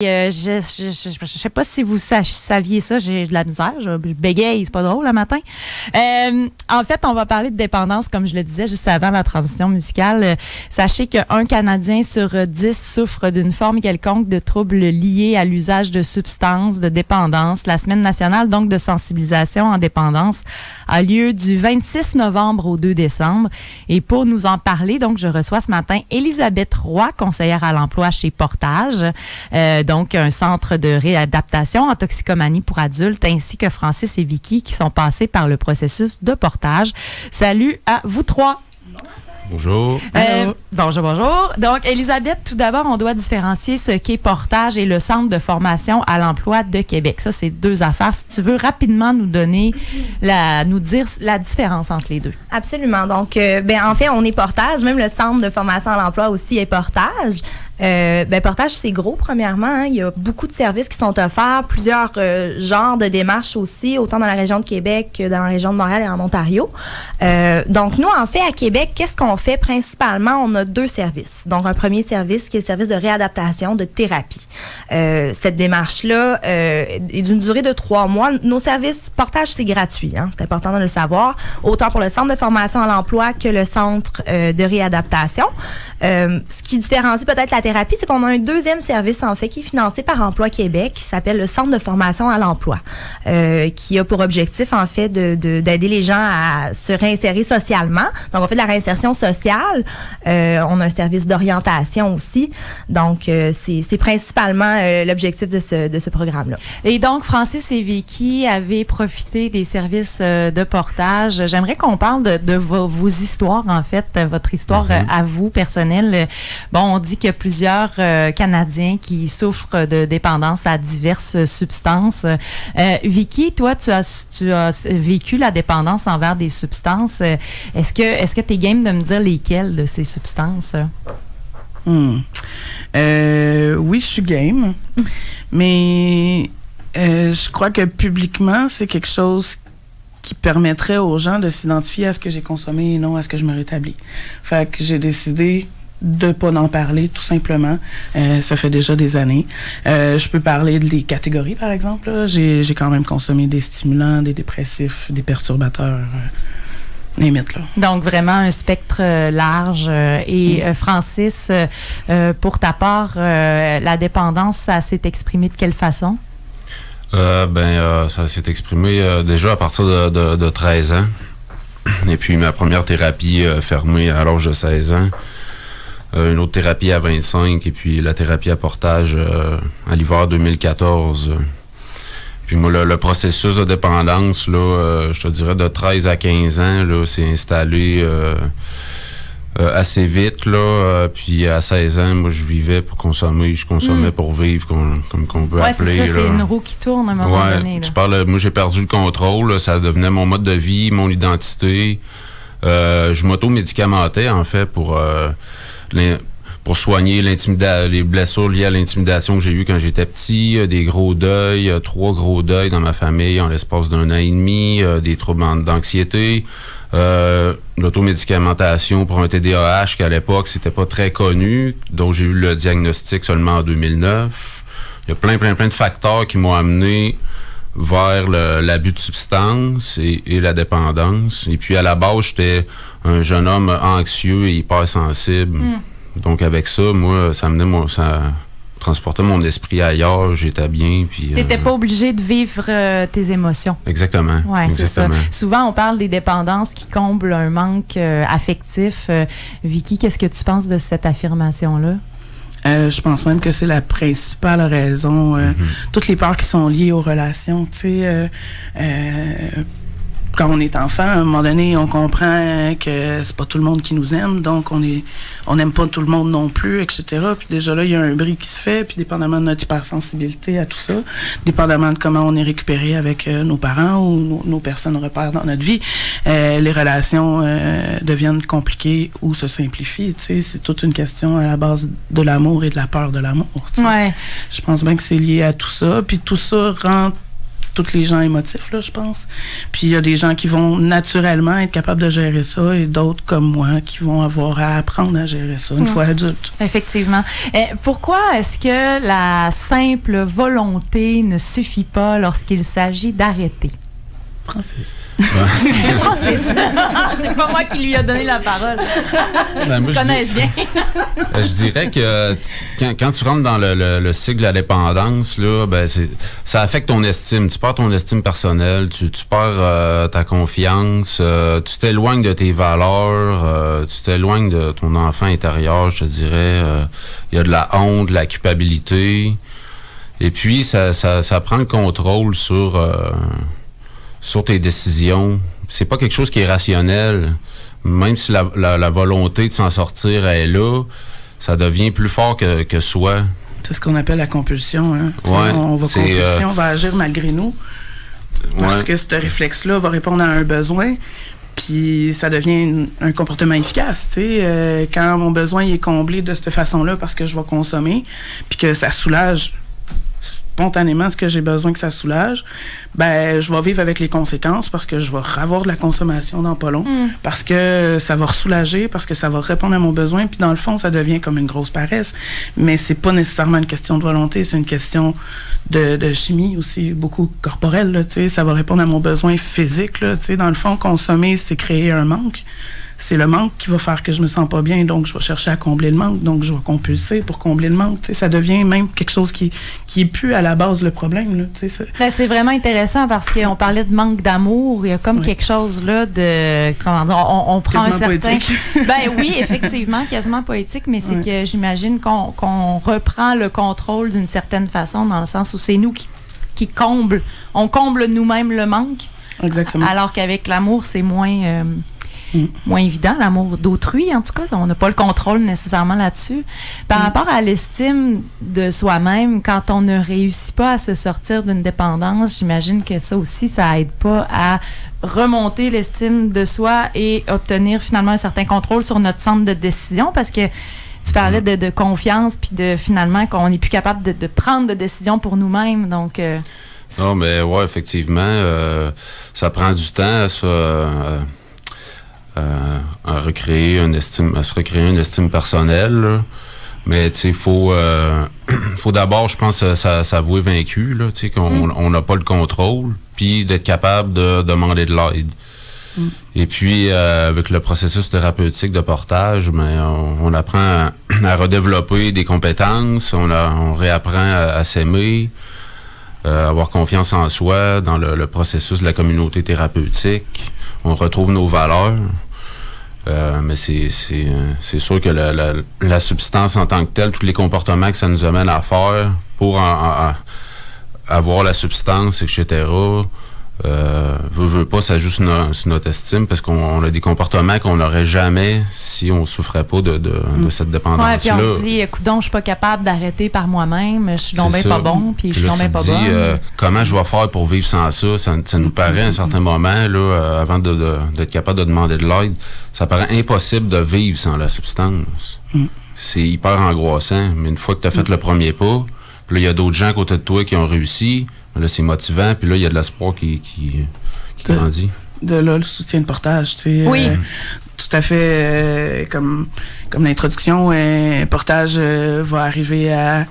Je sais pas si vous saviez ça, j'ai de la misère, je bégaye, c'est pas drôle le matin. En fait, on va parler de dépendance, comme je le disais juste avant la transition musicale. Sachez qu'un Canadien sur 10 souffre d'une forme quelconque de trouble lié à l'usage de substances de dépendance. La Semaine nationale donc de sensibilisation en dépendance a lieu du 26 novembre au 2 décembre. Et pour nous en parler, donc je reçois ce matin Elisabeth Roy, conseillère à l'emploi chez Portage. Donc, un centre de réadaptation en toxicomanie pour adultes, ainsi que Francis et Vicky qui sont passés par le processus de portage. Salut à vous trois. Bonjour. Bonjour. Donc, Elisabeth, tout d'abord, on doit différencier ce qu'est Portage et le Centre de formation à l'emploi de Québec. Ça, c'est deux affaires. Si tu veux rapidement nous dire la différence entre les deux. Absolument. Donc, en fait, on est Portage. Même le Centre de formation à l'emploi aussi est Portage. Portage, c'est gros, premièrement. Hein. Il y a beaucoup de services qui sont offerts, plusieurs genres de démarches aussi, autant dans la région de Québec que dans la région de Montréal et en Ontario. Donc, nous, en fait, à Québec, qu'est-ce qu'on fait principalement? On a deux services. Donc, un premier service qui est le service de réadaptation, de thérapie. Cette démarche-là est d'une durée de 3 mois. Nos services Portage, c'est gratuit. Hein. C'est important de le savoir. Autant pour le Centre de formation à l'emploi que le Centre de réadaptation. Ce qui différencie peut-être la thérapie, c'est qu'on a un deuxième service, en fait, qui est financé par Emploi Québec, qui s'appelle le Centre de formation à l'emploi, qui a pour objectif, en fait, d'aider les gens à se réinsérer socialement. Donc, on fait de la réinsertion sociale. On a un service d'orientation aussi. Donc, c'est principalement l'objectif de ce programme-là. Et donc, Francis et Vicky avaient profité des services de Portage. J'aimerais qu'on parle de vos histoires, en fait, votre histoire à vous, personnelle. Bon, on dit qu'il y a plusieurs Canadiens qui souffrent de dépendance à diverses substances. Vicky, toi, tu as vécu la dépendance envers des substances. Est-ce que tu es game de me dire lesquelles de ces substances? Oui, je suis game. Mais je crois que publiquement, c'est quelque chose qui permettrait aux gens de s'identifier à ce que j'ai consommé et non à ce que je me rétablis. Fait que j'ai décidé de pas en parler, tout simplement. Ça fait déjà des années. Je peux parler des catégories, par exemple. Là. J'ai quand même consommé des stimulants, des dépressifs, des perturbateurs, limite, là. Donc, vraiment un spectre large. Francis, pour ta part, la dépendance, ça s'est exprimé de quelle façon? Ça s'est exprimé déjà à partir de 13 ans. Et puis, ma première thérapie fermée à l'âge de 16 ans. Une autre thérapie à 25 et puis la thérapie à Portage à l'hiver 2014. Puis moi, le processus de dépendance, là, je te dirais de 13 à 15 ans, là, s'est installé assez vite. Là, puis à 16 ans, moi, je vivais pour consommer. Je consommais pour vivre, comme qu'on peut appeler. C'est ça, là. c'est une roue qui tourne à un moment donné. Là. Moi, j'ai perdu le contrôle. Là, ça devenait mon mode de vie, mon identité. Je m'auto-médicamentais, en fait, pour soigner les blessures liées à l'intimidation que j'ai eues quand j'étais petit, des gros deuils, 3 gros deuils dans ma famille en l'espace d'1 an et demi, des troubles d'anxiété, l'automédicamentation pour un TDAH qu'à l'époque, c'était pas très connu, dont j'ai eu le diagnostic seulement en 2009. Il y a plein de facteurs qui m'ont amené vers l'abus de substances et la dépendance. Et puis, à la base, j'étais un jeune homme anxieux et hypersensible. Donc, avec ça, moi, ça transportait mon esprit ailleurs. J'étais bien. Puis t'étais pas obligé de vivre tes émotions. Exactement. Oui, c'est ça. Souvent, on parle des dépendances qui comblent un manque affectif. Vicky, qu'est-ce que tu penses de cette affirmation-là? Je pense même que c'est la principale raison. Toutes les peurs qui sont liées aux relations, tu sais. Quand on est enfant, à un moment donné, on comprend que c'est pas tout le monde qui nous aime, donc on n'aime pas tout le monde non plus, etc. Puis déjà là, il y a un bris qui se fait, puis dépendamment de notre hypersensibilité à tout ça, dépendamment de comment on est récupéré avec nos parents ou nos personnes repères dans notre vie, les relations deviennent compliquées ou se simplifient. Tu sais, c'est toute une question à la base de l'amour et de la peur de l'amour. Ouais. Je pense bien que c'est lié à tout ça, puis tout ça rend tous les gens émotifs, là, je pense. Puis il y a des gens qui vont naturellement être capables de gérer ça et d'autres comme moi qui vont avoir à apprendre à gérer ça une fois adultes. Effectivement. Pourquoi est-ce que la simple volonté ne suffit pas lorsqu'il s'agit d'arrêter? Francis. Francis. C'est pas moi qui lui a donné la parole. Ben, Ils se connaissent bien. Je dirais que quand tu rentres dans le cycle de la dépendance, là, ben ça affecte ton estime. Tu perds ton estime personnelle, tu perds ta confiance, tu t'éloignes de tes valeurs, tu t'éloignes de ton enfant intérieur, je te dirais. Il y a de la honte, de la culpabilité. Et puis, ça prend le contrôle sur tes décisions. C'est pas quelque chose qui est rationnel. Même si la volonté de s'en sortir est là, ça devient plus fort que soi. C'est ce qu'on appelle la compulsion. Hein? Ouais, on va agir malgré nous. Parce que ce réflexe-là va répondre à un besoin. Puis ça devient un comportement efficace. Quand mon besoin est comblé de cette façon-là parce que je vais consommer, puis que ça soulage spontanément ce que j'ai besoin que ça soulage, ben je vais vivre avec les conséquences parce que je vais avoir de la consommation dans pas long, parce que ça va soulager, parce que ça va répondre à mon besoin, puis dans le fond, ça devient comme une grosse paresse. Mais c'est pas nécessairement une question de volonté, c'est une question de chimie aussi, beaucoup corporelle, là, ça va répondre à mon besoin physique, là, dans le fond, consommer, c'est créer un manque. C'est le manque qui va faire que je me sens pas bien, donc je vais chercher à combler le manque, donc je vais compulser pour combler le manque. Ça devient même quelque chose qui est plus à la base le problème. Là, ben, c'est vraiment intéressant parce qu'on parlait de manque d'amour. Il y a comme quelque chose là de... Comment dire, on prend quasiment un certain... Poétique. Ben oui, effectivement, quasiment poétique, mais c'est que j'imagine qu'on reprend le contrôle d'une certaine façon, dans le sens où c'est nous qui comble. On comble nous-mêmes le manque. Exactement. Alors qu'avec l'amour, c'est moins... moins évident, l'amour d'autrui, en tout cas. On n'a pas le contrôle nécessairement là-dessus. Par rapport à l'estime de soi-même, quand on ne réussit pas à se sortir d'une dépendance, j'imagine que ça aussi, ça aide pas à remonter l'estime de soi et obtenir finalement un certain contrôle sur notre centre de décision, parce que tu parlais de confiance, puis de finalement qu'on n'est plus capable de prendre de décisions pour nous-mêmes. Donc... non, mais ouais, effectivement, ça prend du temps à se recréer une estime personnelle, là. Mais tu sais, faut d'abord, je pense, s'avouer vaincu, là, tu sais, qu'on n'a pas le contrôle, puis d'être capable de demander de l'aide. Et puis, avec le processus thérapeutique de portage, ben, on apprend à redévelopper des compétences, on réapprend à s'aimer, avoir confiance en soi dans le processus de la communauté thérapeutique. On retrouve nos valeurs. Mais c'est sûr que la substance en tant que telle, tous les comportements que ça nous amène à faire pour avoir la substance, etc., veut pas, ça joue sur notre estime, parce qu'on a des comportements qu'on n'aurait jamais si on souffrait pas de cette dépendance-là. Ouais, puis on se dit, coudonc, je suis pas capable d'arrêter par moi-même, je suis donc bien pas bon, puis je suis donc bien pas bonne. Comment je vais faire pour vivre sans ça? Ça nous paraît à un certain moment, là, avant d'être capable de demander de l'aide, ça paraît impossible de vivre sans la substance. C'est hyper angoissant, mais une fois que tu as fait le premier pas, puis là, il y a d'autres gens à côté de toi qui ont réussi. Là, c'est motivant, puis là, il y a de l'espoir qui grandit. De là, le soutien de portage, tu sais. Oui. Tout à fait, comme l'introduction, portage va arriver à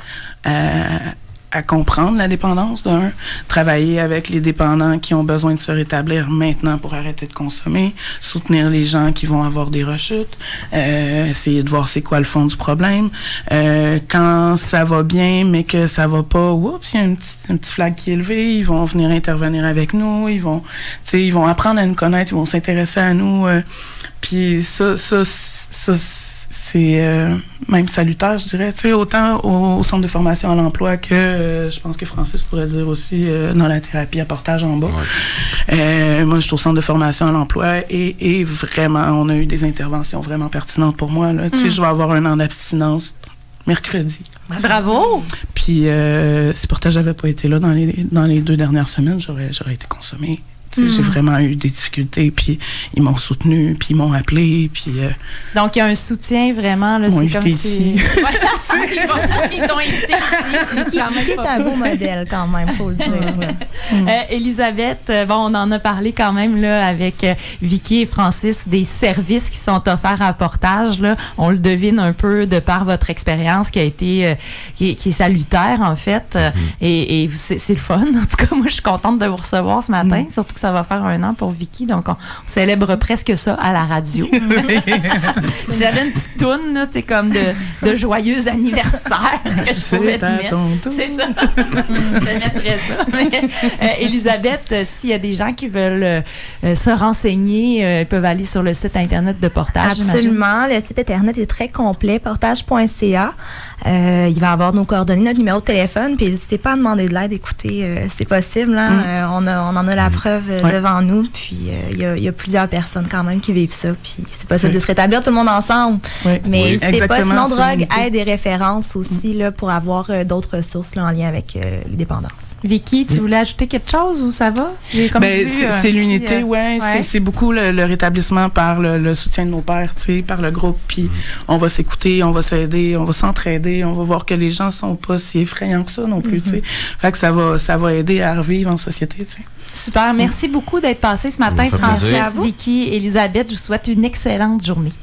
comprendre la dépendance d'un, travailler avec les dépendants qui ont besoin de se rétablir maintenant pour arrêter de consommer, soutenir les gens qui vont avoir des rechutes, essayer de voir c'est quoi le fond du problème. Quand ça va bien, mais que ça va pas, oups, il y a un petit flag qui est élevé, ils vont venir intervenir avec nous, ils vont apprendre à nous connaître, ils vont s'intéresser à nous. Puis ça c'est même salutaire, je dirais. Tu sais, autant au centre de formation à l'emploi que je pense que Francis pourrait dire aussi dans la thérapie à portage en bas. Ouais. Moi, je suis au centre de formation à l'emploi et vraiment, on a eu des interventions vraiment pertinentes pour moi. Tu sais, je vais avoir un an d'abstinence mercredi. Bravo! Puis si portage n'avait pas été là dans les 2 dernières semaines, j'aurais été consommée. J'ai vraiment eu des difficultés, puis ils m'ont soutenu, puis ils m'ont appelé, puis... Donc, il y a un soutien vraiment, là, c'est comme si... Ils t'ont invité ici. Qui est un beau modèle quand même, faut le dire. Élisabeth, bon, on en a parlé quand même là, avec Vicky et Francis des services qui sont offerts à Portage. Là. On le devine un peu de par votre expérience qui a été qui est salutaire en fait. Et c'est le fun. En tout cas, moi, je suis contente de vous recevoir ce matin, surtout que ça va faire 1 an pour Vicky. Donc, on célèbre presque ça à la radio. Si j'avais une petite toune, là, comme de joyeux anniversaire que je pouvais te mettre. C'est ça. Je te mettrais ça. Élisabeth, s'il y a des gens qui veulent se renseigner, ils peuvent aller sur le site Internet de Portage. Absolument. Le site Internet est très complet, portage.ca. Il va avoir nos coordonnées, notre numéro de téléphone, puis n'hésitez pas à demander de l'aide. Écoutez, c'est possible. Hein? On en a la preuve devant nous. Puis il y a plusieurs personnes quand même qui vivent ça. Puis c'est possible de se rétablir tout le monde ensemble. Mais c'est pas sinon drogue, aide et références aussi là, pour avoir d'autres ressources là, en lien avec les dépendances. Vicky, tu voulais ajouter quelque chose ou ça va? C'est l'unité, c'est beaucoup le rétablissement par le soutien de nos pairs, par le groupe. Puis on va s'écouter, on va s'aider, on va s'entraider, on va voir que les gens sont pas si effrayants que ça non plus. Fait que ça va aider à revivre en société. Super. Merci beaucoup d'être passé ce matin, Francis, Vicky, Élisabeth. Je vous souhaite une excellente journée.